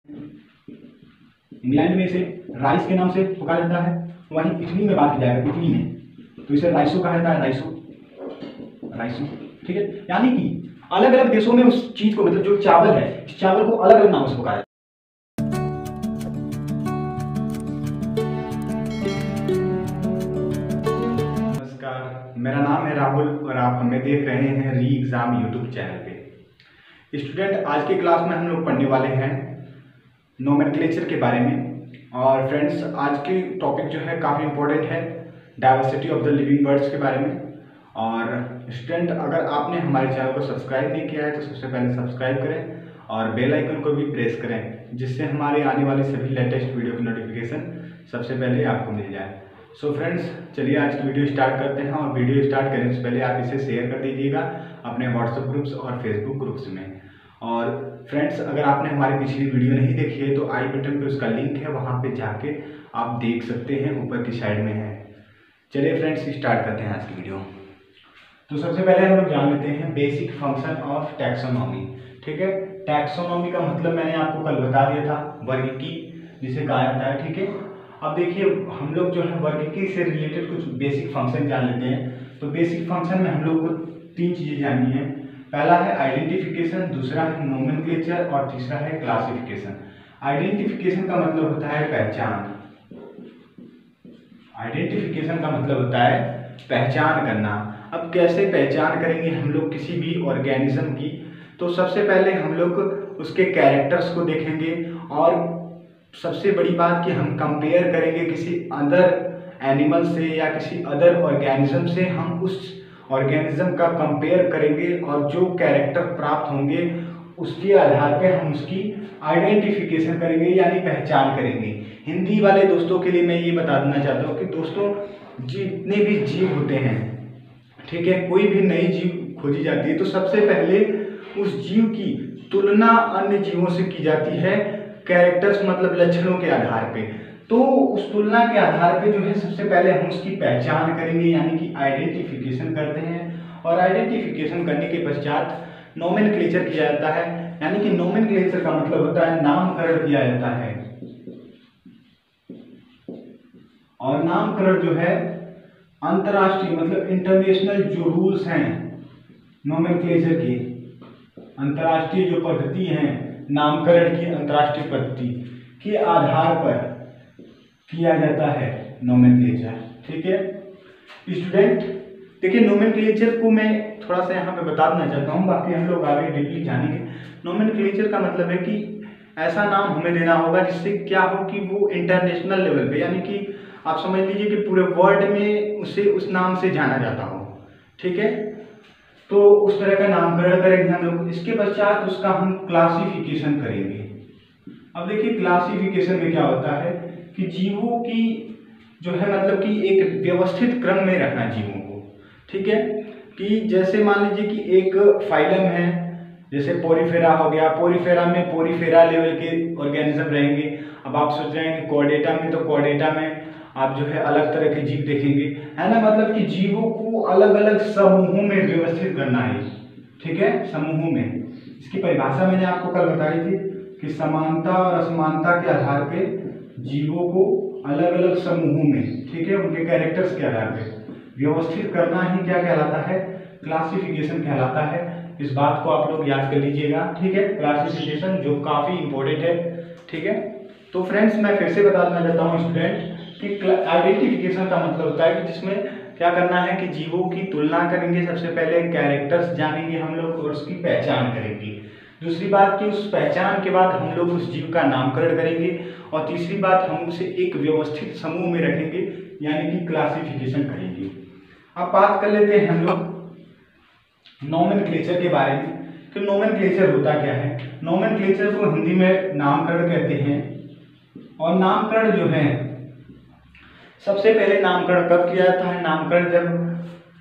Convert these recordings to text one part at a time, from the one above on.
England में इसे rice के नाम से पुकारा जाता है। वहीं इटली में बात की जाएगा, इटली में तो इसे राइसो कहा जाता है, राइसो। ठीक है, यानी कि अलग अलग देशों में उस चीज को, मतलब जो चावल है, इस चावल को अलग अलग नामों से पुकारा जाता है। मेरा नाम है राहुल और आप हमें देख रहे हैं री एग्जाम यूट्यूब चैनल पे। स्टूडेंट, आज के क्लास में हम लोग पढ़ने वाले हैं नोमेनक्लेचर के बारे में। और फ्रेंड्स, आज की टॉपिक जो है काफ़ी इंपॉर्टेंट है, diversity of the living birds के बारे में। और स्टूडेंट, अगर आपने हमारे चैनल को सब्सक्राइब नहीं किया है तो सबसे पहले सब्सक्राइब करें और बेल आइकन को भी प्रेस करें, जिससे हमारे आने वाली सभी लेटेस्ट वीडियो की नोटिफिकेशन सबसे पहले आपको मिल जाए। सो फ्रेंड्स, चलिए आज की वीडियो स्टार्ट करते हैं। और वीडियो स्टार्ट करने से पहले आप इसे शेयर कर दीजिएगा अपने व्हाट्सएप ग्रुप्स और फेसबुक ग्रुप्स में। और फ्रेंड्स, अगर आपने हमारी पिछली वीडियो नहीं देखी है तो आई बटन पे उसका लिंक है, वहाँ पे जाके आप देख सकते हैं, ऊपर की साइड में है। चलिए फ्रेंड्स, स्टार्ट करते हैं आज की वीडियो। तो सबसे पहले हम लोग जान लेते हैं बेसिक फंक्शन ऑफ टैक्सोनॉमी। ठीक है, टैक्सोनॉमी का मतलब मैंने आपको कल बता दिया था, वर्गीकी जिसे कहा जाता है। ठीक है, अब देखिए हम लोग जो है वर्गीकी से रिलेटेड कुछ बेसिक फंक्शन जान लेते हैं। तो बेसिक फंक्शन में हम लोग को तीन चीजें जाननी है। पहला है आइडेंटिफिकेशन, दूसरा है नोमेनक्लेचर और तीसरा है क्लासिफिकेशन। आइडेंटिफिकेशन का मतलब होता है पहचान। आइडेंटिफिकेशन का मतलब होता है पहचान करना। अब कैसे पहचान करेंगे हम लोग किसी भी ऑर्गेनिज्म की? तो सबसे पहले हम लोग उसके कैरेक्टर्स को देखेंगे और सबसे बड़ी बात कि हम कंपेयर करेंगे किसी अदर एनिमल से या किसी अदर ऑर्गेनिज्म से। हम उस ऑर्गेनिज्म का कंपेयर करेंगे और जो कैरेक्टर प्राप्त होंगे उसके आधार पे हम उसकी आइडेंटिफिकेशन करेंगे, यानी पहचान करेंगे। हिंदी वाले दोस्तों के लिए मैं ये बता देना चाहता हूँ कि दोस्तों, जितने भी जीव होते हैं, ठीक है, कोई भी नई जीव खोजी जाती है तो सबसे पहले उस जीव की तुलना अन्य जीवों से की जाती है, कैरेक्टर्स मतलब लक्षणों के आधार पे। तो उस तुलना के आधार पे जो है सबसे पहले हम उसकी पहचान करेंगे, यानी कि आइडेंटिफिकेशन करते हैं। और आइडेंटिफिकेशन करने के पश्चात नोमेनक्लेचर किया जाता है, यानी कि नोमेनक्लेचर का मतलब होता है नामकरण किया जाता है। और नामकरण जो है अंतरराष्ट्रीय मतलब इंटरनेशनल जो रूल्स हैं नोमेनक्लेचर की, अंतरराष्ट्रीय जो पद्धति है नामकरण की, अंतरराष्ट्रीय पद्धति के आधार पर किया जाता है नोमेनक्लेचर। ठीक है स्टूडेंट, देखिए नोमेनक्लेचर को मैं थोड़ा सा यहाँ पे बता देना चाहता हूँ, बाकी हम लोग आगे डीपली जानेंगे। नोमेनक्लेचर का मतलब है कि ऐसा नाम हमें देना होगा जिससे क्या हो कि वो इंटरनेशनल लेवल पे, यानी कि आप समझ लीजिए कि पूरे वर्ल्ड में उसे उस नाम से जाना जाता हो। ठीक है, तो उस तरह का नामकरण करेंगे हम लोग। इसके पश्चात उसका हम क्लासिफिकेशन करेंगे। अब देखिए क्लासिफिकेशन में क्या होता है कि जीवों की जो है मतलब कि एक व्यवस्थित क्रम में रखना जीवों को। ठीक है, कि जैसे मान लीजिए कि एक फाइलम है, जैसे पोरीफेरा हो गया, पोरीफेरा में पोरीफेरा लेवल के ऑर्गेनिज्म रहेंगे। अब आप सोच रहे हैं कि कॉर्डेटा में, तो कॉर्डेटा में आप जो है अलग तरह के जीव देखेंगे, है ना। मतलब कि जीवों को अलग अलग समूहों में व्यवस्थित करना है। ठीक है, समूहों में। इसकी परिभाषा मैंने आपको कल बताई थी कि समानता और असमानता के आधार पे जीवों को अलग अलग समूहों में, ठीक है, उनके कैरेक्टर्स के आधार पे व्यवस्थित करना ही क्या कहलाता है? क्लासिफिकेशन कहलाता है। इस बात को आप लोग याद कर लीजिएगा। ठीक है, क्लासिफिकेशन जो काफी इंपॉर्टेंट है। ठीक है, तो फ्रेंड्स मैं फिर से बता देना चाहता हूँ स्टूडेंट कि आइडेंटिफिकेशन का मतलब होता है कि जिसमें क्या करना है कि जीवों की तुलना करेंगे, सबसे पहले कैरेक्टर्स जानेंगे हम लोग और उसकी पहचान करेंगे। दूसरी बात कि उस पहचान के बाद हम लोग उस जीव का नामकरण करेंगे। और तीसरी बात, हम उसे एक व्यवस्थित समूह में रखेंगे, यानी कि क्लासिफिकेशन करेंगे। अब बात कर लेते हैं हम लोग नोमेनक्लेचर के बारे में कि नोमेनक्लेचर होता क्या है। नोमेनक्लेचर को हिंदी में नामकरण कहते हैं। और नामकरण जो है सबसे पहले नामकरण कब किया जाता है? नामकरण जब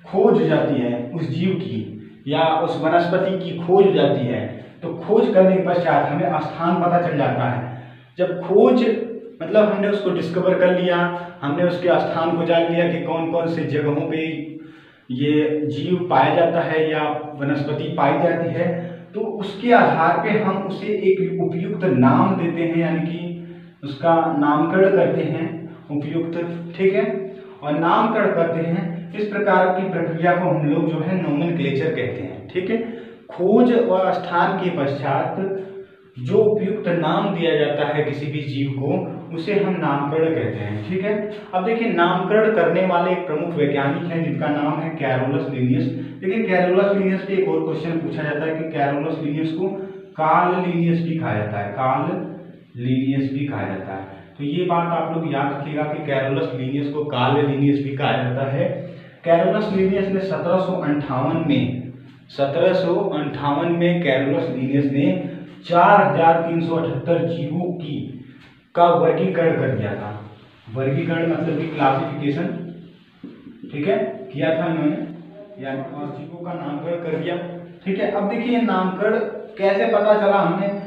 खोज हो जाती है उस जीव की या उस वनस्पति की खोज हो जाती है, तो खोज करने के पश्चात हमें स्थान पता चल जाता है। जब खोज मतलब हमने उसको डिस्कवर कर लिया, हमने उसके स्थान को जान लिया कि कौन कौन से जगहों पे ये जीव पाया जाता है या वनस्पति पाई जाती है, तो उसके आधार पे हम उसे एक उपयुक्त नाम देते हैं, यानी कि उसका नामकरण करते हैं उपयुक्त, ठीक है, और नामकरण करते हैं। इस प्रकार की प्रक्रिया को हम लोग जो है नोमेनक्लेचर कहते हैं, ठीक है। खोज और स्थान के पश्चात जो उपयुक्त नाम दिया जाता है किसी भी जीव को, उसे हम नामकरण कहते हैं, ठीक है। अब देखिए, नामकरण करने वाले एक प्रमुख वैज्ञानिक हैं जिनका नाम है कैरोलस लिनियस। लेकिन कैरोलस लिनियस पे एक और क्वेश्चन पूछा जाता है कि कैरोलस लिनियस को कार्ल लिनियस भी कहा जाता है, कार्ल लिनियस भी कहा जाता है। तो ये बात आप लोग याद रखिएगा कि कैरोलस लिनियस को कार्ल लिनियस भी कहा जाता है। कैरोलस लिनियस ने 1758 में कैरोलस लिनियस ने 4378 जीवों का वर्गीकरण कर दिया था। वर्गीकरण मतलब कि क्लासिफिकेशन, ठीक है, किया था इन्होंने, यानी और जीवों का नामकरण कर दिया, ठीक है। अब देखिए नामकरण कैसे पता चला हमें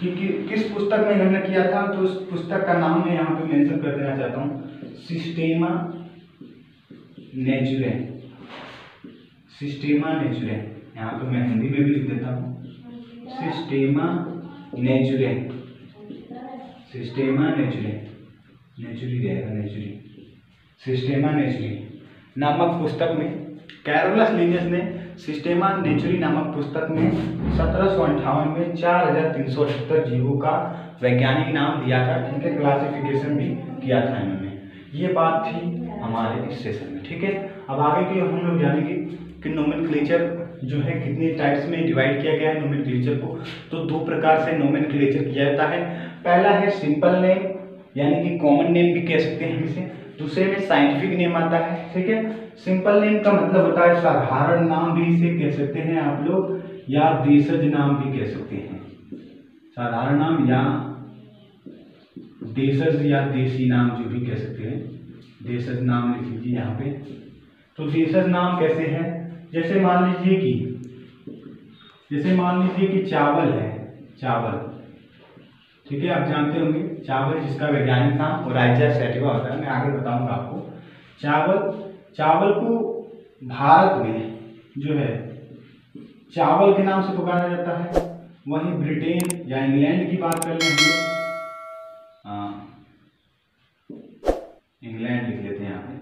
कि किस पुस्तक में इन्होंने किया था, तो उस पुस्तक का नाम मैं यहाँ पे मेंशन कर देना चाहता हूँ, सिस्टेमा नेचुरे। सिस्टेमा नेचुरे, यहाँ पे मैं हिंदी में भी लिख देता हूँ, सिस्टेमा नेचुरे, सिस्टेमा नेचुरे, नेचुरी रहेगा, नेचुरी, सिस्टेमा नेचुरी नामक पुस्तक में कैरोलस लिनियस ने सिस्टेमा नेचुरी नामक पुस्तक में 1758 में 4378 जीवों का वैज्ञानिक नाम दिया था, ठीक है, क्लासिफिकेशन भी किया था इन्होंने। ये बात थी हमारे इस सेशन में, ठीक है। अब आगे की हम लोग जानेंगे कि नोमेनक्लेचर जो है कितने टाइप्स में डिवाइड किया गया है नोमेनक्लेचर को। तो दो प्रकार से नोमेनक्लेचर किया जाता है। पहला है सिंपल नेम, यानी कि कॉमन नेम भी कह सकते हैं इसे। दूसरे में साइंटिफिक नेम आता है, ठीक है। सिंपल नेम का मतलब होता है साधारण नाम भी इसे कह सकते हैं आप लोग, या देशज नाम भी कह सकते हैं। साधारण नाम या देशज या देसी नाम जो भी कह सकते हैं, देशज नाम लिख लीजिए यहाँ पे। तो देशज नाम कैसे है, जैसे मान लीजिए कि चावल है, चावल, ठीक है, आप जानते होंगे चावल, जिसका वैज्ञानिक नाम ओराइजा सैटिवा होता है, मैं आगे बताऊंगा आपको। चावल को भारत में जो है चावल के नाम से पुकारा जाता है। वहीं ब्रिटेन या इंग्लैंड की बात कर लें हम लोग, इंग्लैंड लिख लेते हैं यहाँ पे,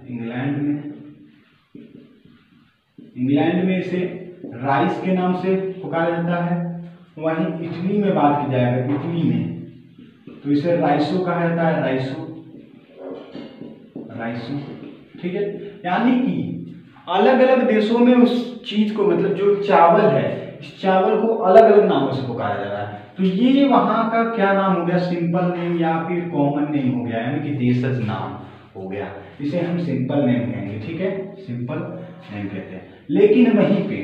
इंग्लैंड में इसे राइस के नाम से पुकारा जाता है। वहीं इटली में बात की जाए, अगर इटली में, तो इसे राइसो कहा जाता है, राइसो, ठीक है। यानी कि अलग अलग देशों में उस चीज को, मतलब जो चावल है, इस चावल को अलग अलग नामों से पुकारा जा रहा है। तो ये वहां का क्या नाम हो गया, सिंपल नेम या फिर कॉमन नेम हो गया, यानी कि देशज नाम हो गया। इसे हम सिंपल नेम कहेंगे, ठीक है, सिंपल नेम कहते हैं। लेकिन वहीं पे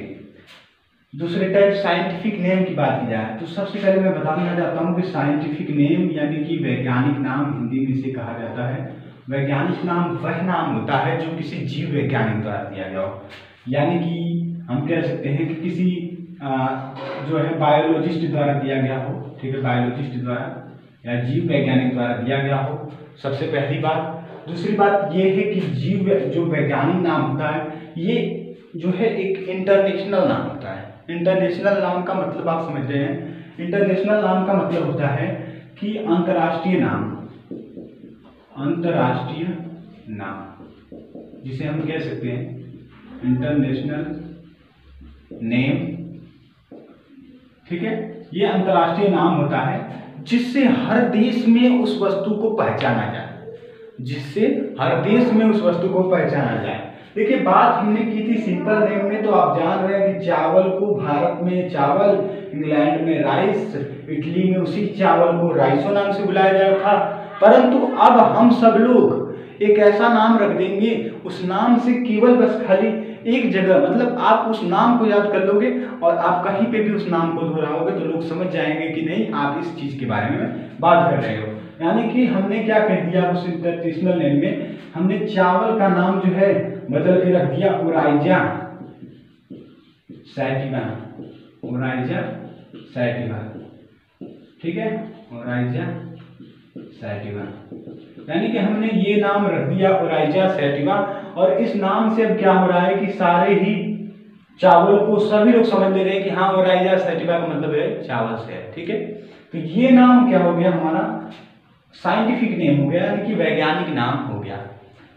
दूसरे टाइप साइंटिफिक नेम की बात की जाए, तो सबसे पहले मैं बताना चाहता हूँ कि साइंटिफिक नेम यानी कि वैज्ञानिक नाम हिंदी में इसे कहा जाता है। वैज्ञानिक नाम वह नाम होता है जो किसी जीव वैज्ञानिक द्वारा दिया गया हो, यानी कि हम कह सकते हैं कि किसी जो है बायोलॉजिस्ट द्वारा दिया गया हो, ठीक है, बायोलॉजिस्ट द्वारा या जीव वैज्ञानिक द्वारा दिया गया हो, सबसे पहली बात। दूसरी बात यह है कि जीव जो वैज्ञानिक नाम होता है, ये जो है एक इंटरनेशनल नाम होता है। इंटरनेशनल नाम का मतलब आप समझ रहे हैं, इंटरनेशनल नाम का मतलब होता है कि अंतर्राष्ट्रीय नाम, अंतर्राष्ट्रीय नाम, जिसे हम कह सकते हैं इंटरनेशनल नेम, ठीक है। ये अंतर्राष्ट्रीय नाम होता है जिससे हर देश में उस वस्तु को पहचाना जाए, जिससे हर देश में उस वस्तु को पहचाना जाए। देखिए, बात हमने की थी सिंपल नेम में, तो आप जान रहे हैं कि चावल को भारत में चावल, इंग्लैंड में राइस, इटली में उसी चावल को राइसो नाम से बुलाया जाता था। परंतु अब हम सब लोग एक ऐसा नाम रख देंगे, उस नाम से केवल बस खाली एक जगह, मतलब आप उस नाम को याद कर लोगे और आप कहीं पे भी उस नाम को दोहराओगे तो लोग समझ जाएंगे कि नहीं, आप इस चीज के बारे में बात कर रहे हो। यानी कि हमने क्या कह दिया, उस इंटरनेशनल नेम में हमने चावल का नाम जो है बदल के रख दिया ओराइजा सैटिवा, ओराइजा सैटिवा, ठीक है, ओराइजा सैटिवा, यानी कि हमने ये नाम रख दिया ओराइजा सैटिवा। और इस नाम से अब क्या हो रहा है कि सारे ही चावल को सभी लोग समझ ले रहे हैं कि हाँ ओराइजा सैटिवा का मतलब है चावल से है, ठीक है। तो ये नाम क्या हो गया हमारा साइंटिफिक नेम हो गया, यानी कि वैज्ञानिक नाम हो गया।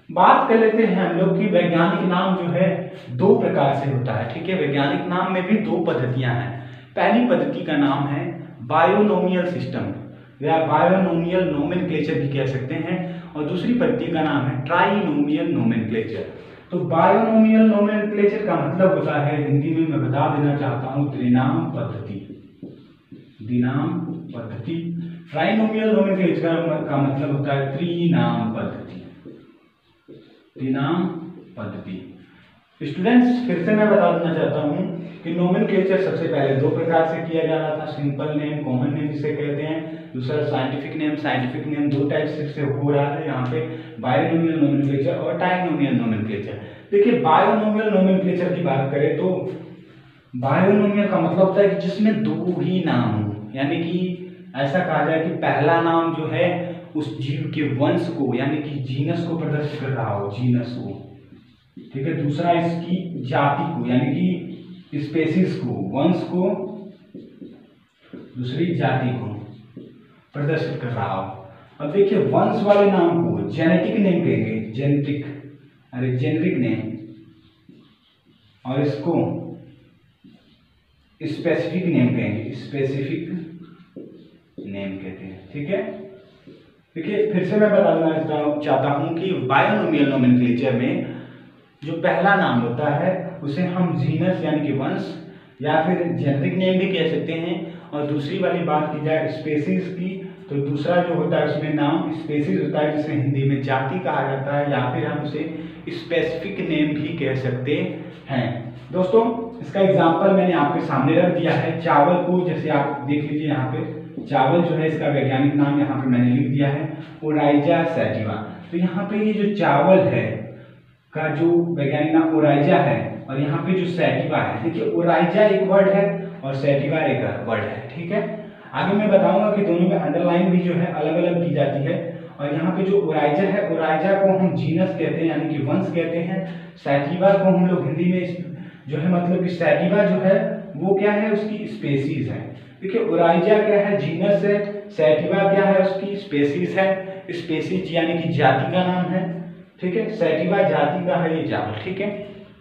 बात कर लेते हैं हम लोग कि वैज्ञानिक नाम जो है दो प्रकार से होता है, ठीक है। वैज्ञानिक नाम में भी दो पद्धतियां हैं। पहली पद्धति का नाम है बायोनोमियल सिस्टम या बायोनोमियल नोमेनक्लेचर भी कह सकते हैं, और दूसरी पद्धति का नाम है ट्राइनोमियल नोमेनक्लेचर। तो बायोनोमियल नोमेनक्लेचर का मतलब होता है, हिंदी में मैं बता देना चाहता हूँ, त्रिनाम पद्धति। द्विनाम पद्धति। ट्राइनोमियल नोमेनक्लेचर का मतलब होता है त्रिनाम पद्धति। त्रिनाम पद्धति। स्टूडेंट्स फिर से मैं बता देना चाहता हूँ कि नोमेनक्लेचर सबसे पहले दो प्रकार से किया जा रहा था, सिंपल नेम, कॉमन नेम जिसे कहते हैं, दूसरा साइंटिफिक नेम। साइंटिफिक नेम दो टाइप से हो रहा है यहाँ पे, बायोनोमियल नोमेनक्लेचर और ट्राइनोमियल नोमेनक्लेचर। देखिए बायोनोमियल नोमेनक्लेचर की बात करें तो बायोनोमियल का मतलब होता है कि जिसमें दो ही नाम हो, यानी कि ऐसा कहा जाए कि पहला नाम जो है उस जीव के वंश को यानी कि जीनस को प्रदर्शित कर रहा हो, जीनस को, ठीक है। दूसरा इसकी जाति को यानी कि स्पेसीज को, वंश को, दूसरी जाति को प्रदर्शित कर रहा हो। अब देखिए वंश वाले नाम को जेनेटिक नेम कहेंगे, जेनेटिक, अरे जेनेरिक नेम, और इसको स्पेसिफिक नेम कहेंगे, स्पेसिफिक नेम कहते हैं, ठीक है। देखिए फिर से मैं बताना चाहता हूं कि बायोनोमियल नोमेनक्लेचर में जो पहला नाम होता है उसे हम जीनस यानी कि वंश या फिर जेनेरिक नेम भी कह सकते हैं, और दूसरी वाली बात की जाए स्पेसीज की तो दूसरा जो होता है उसमें नाम स्पेसीज होता है, जिसे हिंदी में जाति कहा जाता है, या फिर हम उसे स्पेसिफिक नेम भी कह सकते हैं। दोस्तों इसका एग्जाम्पल मैंने आपके सामने रख दिया है। चावल को जैसे आप देख लीजिए, यहाँ पे चावल जो है इसका वैज्ञानिक नाम यहाँ पे मैंने लिख दिया है ओराइजा सैटिवा। तो यहाँ पे ये जो चावल है का जो वैज्ञानिक नाम ओराइजा है, और यहाँ पे जो सैटिवा है, देखिए ओराइजा एक वर्ड है और सैटिवा एक वर्ड है, ठीक है। आगे मैं बताऊंगा कि दोनों में अंडरलाइन भी जो है अलग अलग की जाती है। और यहाँ पे जो ओराइजा है, ओराइजा को हम जीनस कहते हैं यानी कि वंश कहते हैं। सैटिवा को हम लोग हिंदी में जो है मतलब कि सैटिवा जो है वो क्या है, उसकी स्पेसीज है। देखिए ओराइजा क्या है, जीनस है, सैटिवा क्या है, उसकी स्पेसीज है। स्पेसीज यानी कि जाति का नाम है, ठीक है। सैटिवा जाति का है ये चावल, ठीक है।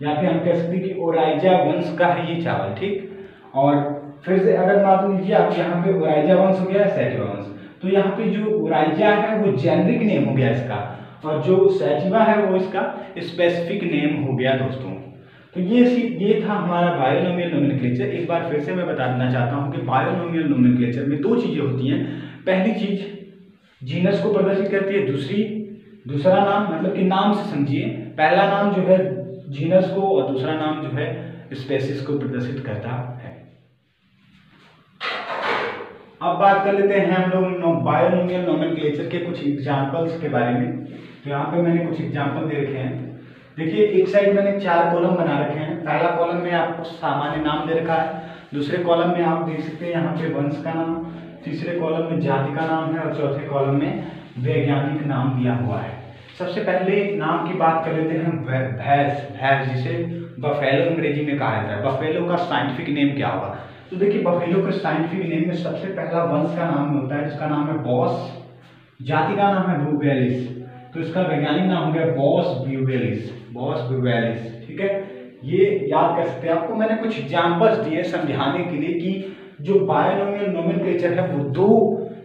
या फिर हम कह सकते हैं कि ओराइजा वंश का है ये चावल, ठीक। और फिर से अगर मान लीजिए आप यहाँ पे ओराइजा वंश हो गया, सैटिवा वंश, तो यहाँ पे जो ओराइजा है वो जेनरिक नेम हो गया इसका, और जो सैटिवा है वो इसका स्पेसिफिक नेम हो गया दोस्तों। तो ये था हमारा बायोनोमियल नोमेनक्लेचर। एक बार फिर से मैं बता देना चाहता हूँ कि बायोनोमियल नोमेनक्लेचर में दो चीजें होती हैं। पहली चीज जीनस को प्रदर्शित करती है, दूसरा नाम मतलब कि नाम से समझिए, पहला नाम जो है जीनस को और दूसरा नाम जो है स्पेसीज को प्रदर्शित करता है। अब बात कर लेते हैं हम लोग बायोनोमियल नोमेनक्लेचर के कुछ एग्जांपल्स के बारे में। तो यहाँ पे मैंने कुछ एग्जांपल दे रखे हैं। देखिए एक साइड मैंने 4 कॉलम बना रखे हैं। पहला कॉलम में आपको सामान्य नाम दे रखा है, दूसरे कॉलम में आप देख सकते हैं यहाँ पे वंश का नाम, तीसरे कॉलम में जाति का नाम है, और चौथे कॉलम में वैज्ञानिक नाम दिया हुआ है। सबसे पहले नाम की बात कर लेते हैं भैंस, जिसे बफेलो अंग्रेजी में कहा जाता है। बफेलो का साइंटिफिक नेम क्या होगा? तो देखिए बफेलो के साइंटिफिक नेम में सबसे पहला वंश का नाम होता है जिसका नाम है बॉस, जाति का नाम है ब्यूवेलिस, तो इसका वैज्ञानिक नाम हो गया बॉस ब्यूवेलिस, ठीक है। ये याद कर सकते हैं। आपको मैंने कुछ एग्जांपल्स दिए समझाने के लिए कि जो बायोनोमियल नोमेनक्लेचर है वो दो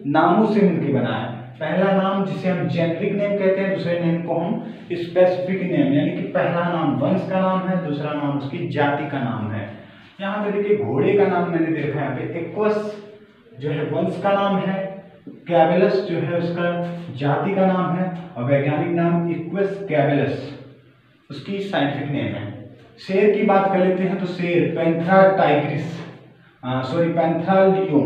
नामों से मिलकर बना है। पहला नाम जिसे हम जेनेरिक नेम कहते हैं, दूसरे नेम को हम स्पेसिफिक नेम, यानी कि पहला नाम वंश का नाम है, दूसरा नाम उसकी जाति का नाम है। यहाँ पे देखिए घोड़े का नाम मैंने देखा है यहाँ पे एक्वस जो है वंश का नाम है, कैबेलस जो है उसका जाति का नाम है, और वैज्ञानिक नाम इक्वस कैबेलस उसकी साइंटिफिक नेम है। शेर की बात कर लेते हैं तो शेर पैंथरा टाइग्रिस, पैंथरा लियो।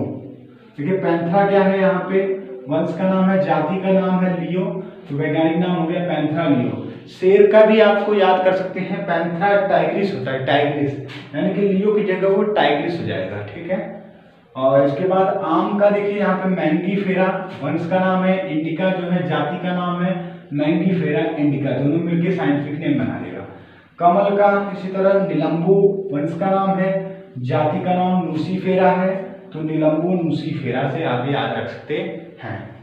देखिए पैंथरा क्या है, यहाँ पे वंश का नाम है, जाति का नाम है लियो, तो वैज्ञानिक नाम हो गया पैंथरा लियो। शेर का भी आपको याद कर सकते हैं पैंथरा टाइग्रिस होता है, टाइग्रिस यानी कि लियो की जगह वो टाइग्रिस हो जाएगा, ठीक है। और इसके बाद आम का देखिए यहाँ पे मैंगीफेरा वंश का नाम है, इंडिका जो है जाति का नाम है, मैंगीफेरा इंडिका, दोनों मिलकर साइंटिफिक नेम बना देगा। कमल का इसी तरह निलंबू वंश का नाम है, जाति का नाम नूसीफेरा है, तो निलंबू नूसीफेरा से आप याद रख सकते हैं।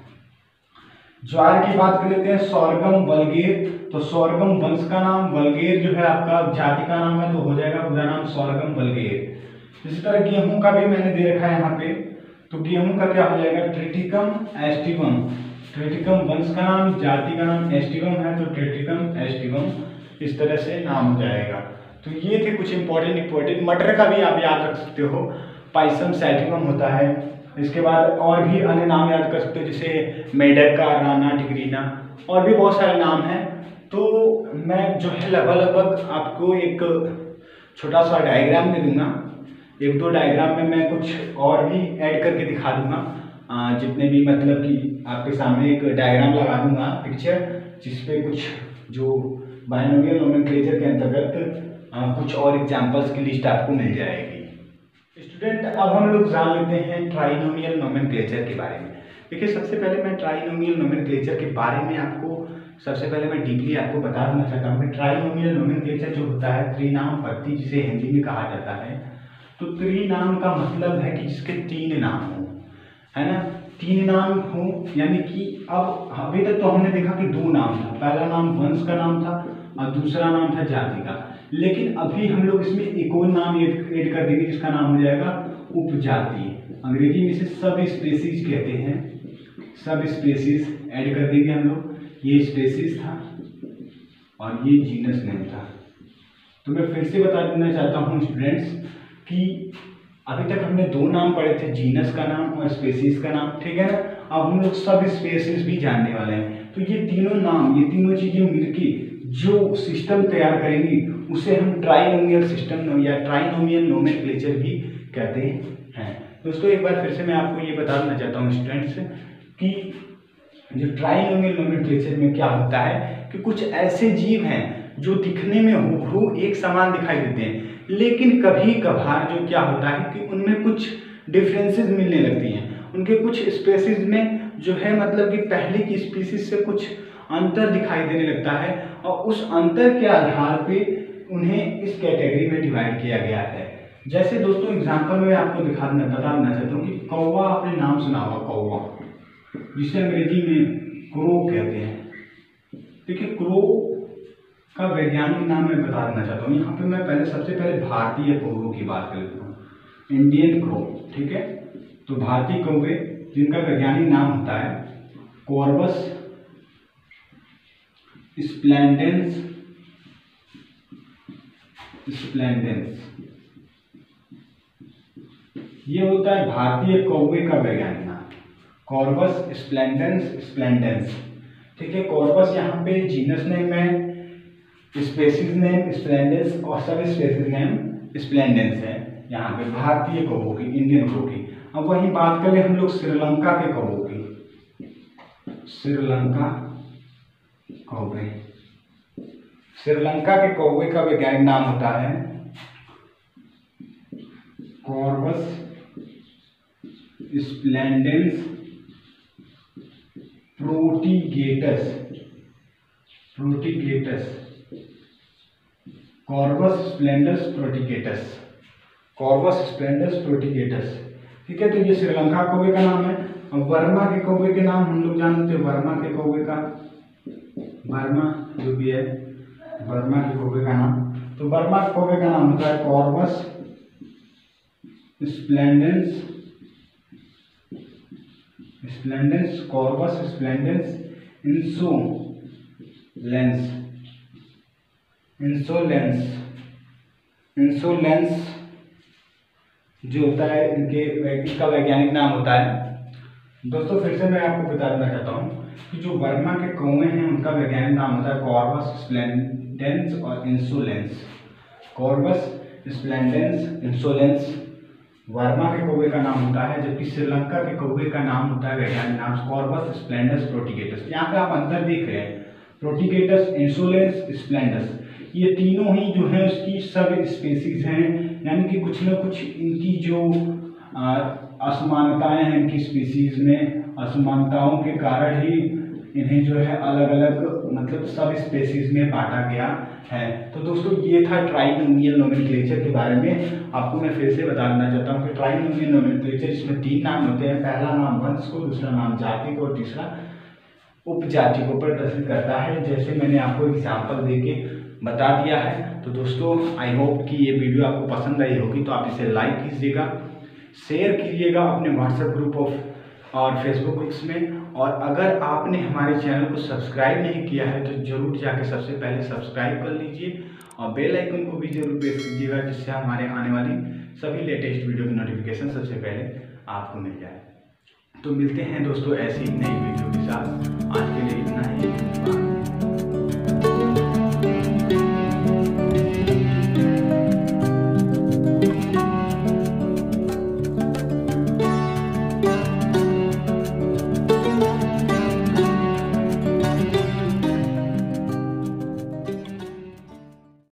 ज्वार की बात कर लेते हैं, सोरगम वल्गेर, तो सोरगम वंश का नाम, वल्गेर जो है आपका जाति का नाम है, तो हो जाएगा पूरा नाम सोरगम वल्गेर। इसी तरह गेहूं का भी मैंने दे रखा है यहाँ पे, तो गेहूं का क्या हो जाएगा, ट्रिटिकम एस्टिवम, ट्रिटिकम वंश का नाम, जाति का नाम एस्टिवम है, तो ट्रिटिकम एस्टिवम इस तरह से नाम हो जाएगा। तो ये थे कुछ इंपॉर्टेंट। मटर का भी आप याद रख सकते हो, पाइसम सैटिवम होता है। इसके बाद और भी अन्य नाम याद कर सकते हो, जैसे मेढक का, राना, टिग्रीना, और भी बहुत सारे नाम हैं। तो मैं जो है लगभग आपको एक छोटा सा डायग्राम दे दूंगा, एक दो डायग्राम में मैं कुछ और भी ऐड करके दिखा दूंगा, जितने भी मतलब कि आपके सामने एक डायग्राम लगा दूंगा पिक्चर, जिसपे कुछ जो बायनोमियल नोमेनक्लेचर के अंतर्गत कुछ और एग्जांपल्स की लिस्ट आपको मिल जाएगी। स्टूडेंट, अब हम लोग जान लेते हैं ट्राइनोमियल नोमेनक्लेचर के बारे में। देखिए, सबसे पहले मैं ट्राइनोमियल नोमेनक्लेचर के बारे में आपको सबसे पहले मैं डीपली आपको बता देना चाहता हूँ कि ट्राइनोमियल नोमेनक्लेचर जो होता है, त्रिनाम पद्धति जिसे हिंदी में कहा जाता है। तो त्रिनाम का मतलब है कि जिसके तीन नाम हो, है ना, तीन नाम हो, यानी कि अब अभी तक तो हमने देखा कि दो नाम था, पहला नाम वंश का नाम था और दूसरा नाम था जाति का, लेकिन अभी हम लोग इसमें एक और नाम ऐड कर देंगे जिसका नाम हो जाएगा उपजाति। अंग्रेजी में इसे सब स्पेसीज कहते हैं, सब स्पेसीज ऐड कर देंगे हम लोग। ये स्पेसीज था और ये जीनस नेम था। तो मैं फिर से बता देना चाहता हूँ स्टूडेंट्स कि अभी तक हमने दो नाम पढ़े थे, जीनस का नाम और स्पेसीज का नाम, ठीक है ना। अब हम लोग सब स्पेसीज भी जानने वाले हैं। तो ये तीनों नाम, ये तीनों चीजें मिलके जो सिस्टम तैयार करेंगी उसे हम ट्राइनोमियल सिस्टम या ट्राइनोमियल नोमेनक्लेचर भी कहते हैं। दोस्तों, एक बार फिर से मैं आपको ये बता देना चाहता हूँ स्टूडेंट्स कि जो ट्राइनोमियल नोमेनक्लेचर में क्या होता है कि कुछ ऐसे जीव हैं जो दिखने में हूबहू एक समान दिखाई देते हैं, लेकिन कभी कभार जो क्या होता है कि उनमें कुछ डिफरेंसेस मिलने लगती हैं। उनके कुछ स्पेसीज में जो है मतलब कि पहले की स्पीसीज से कुछ अंतर दिखाई देने लगता है, और उस अंतर के आधार पे उन्हें इस कैटेगरी में डिवाइड किया गया है। जैसे दोस्तों एग्जांपल में आपको बता देना चाहता हूँ कि कौवा, आपने नाम सुना होगा कौवा, जिसे अंग्रेजी में क्रो कहते हैं। देखिए, क्रो का वैज्ञानिक नाम मैं बता देना चाहता हूँ। यहाँ पे मैं सबसे पहले भारतीय कौवों की बात कर लेता हूँ, इंडियन क्रो, ठीक है। तो भारतीय कौवे जिनका वैज्ञानिक नाम होता है कॉर्वस स्प्लेंडेंस, ये होता है भारतीय कौवे का वैज्ञानिक नाम, कॉर्वस स्प्लेंडेंस, ठीक है। कॉर्वस यहाँ पे जीनस नेम है, स्पेसीज नेम स्प्लेंडेंस और सब स्पेसीज नेम स्प्लेंडेंस है यहाँ पे भारतीय कौवों की, इंडियन कौवों की। अब वहीं बात करें हम लोग श्रीलंका के कौवों की, श्रीलंका कौवे, श्रीलंका के कौवे का वैज्ञानिक नाम होता है Corvus splendens प्रोटिगेटस, Corvus splendens प्रोटिगेटस, Corvus splendens प्रोटिगेटस, ठीक है। तो ये श्रीलंका कौवे का नाम है। और वर्मा के कौवे के नाम हम लोग जानते हैं, वर्मा के कौवे का, वर्मा जो भी है, वर्मा के कौवे का नाम, तो वर्मा के कौवे का नाम होता है Corvus splendens, Corvus splendens insolence जो होता है इनका वैज्ञानिक नाम होता है। दोस्तों, फिर से मैं आपको बता देना चाहता हूँ कि जो वर्मा के कौवे हैं उनका वैज्ञानिक नाम होता है कॉर्वस स्प्लेंडेंस और insolence, Corvus splendens insolence Verma के कौवे का नाम होता है, जबकि श्रीलंका के कौवे का नाम होता है वैज्ञानिक नाम कॉर्वस स्प्लेंडेंस प्रोटिगेटस। यहाँ पे आप अंतर देख रहे हैं, प्रोटिगेटस, इंसोलेंस, स्प्लेंडस, ये तीनों ही जो है उसकी सब स्पेसीज हैं, यानी कि कुछ न कुछ इनकी जो असमानताएं हैं, इनकी स्पीसीज में असमानताओं के कारण ही इन्हें जो है अलग अलग मतलब सब स्पेसीज में बांटा गया है। तो दोस्तों ये था ट्राइनोमियल नोमेनक्लेचर के बारे में। आपको मैं फिर से बताना चाहता हूँ कि ट्राइनोमियल नोमेनक्लेचर इसमें 3 नाम होते हैं। पहला नाम वंश को, दूसरा नाम जाति को और तीसरा उपजाति को प्रदर्शित करता है, जैसे मैंने आपको एग्जाम्पल देके बता दिया है। तो दोस्तों आई होप कि ये वीडियो आपको पसंद आई होगी, तो आप इसे लाइक कीजिएगा, शेयर कीजिएगा अपने व्हाट्सएप ग्रुप और फेसबुक ग्रुप्स में। और अगर आपने हमारे चैनल को सब्सक्राइब नहीं किया है तो जरूर जाके सबसे पहले सब्सक्राइब कर लीजिए और बेल आइकन को भी जरूर प्रेस कीजिएगा, जिससे हमारे आने वाली सभी लेटेस्ट वीडियो की नोटिफिकेशन सबसे पहले आपको मिल जाए। तो मिलते हैं दोस्तों ऐसी नई वीडियो के साथ। आज के लिए इतना ही।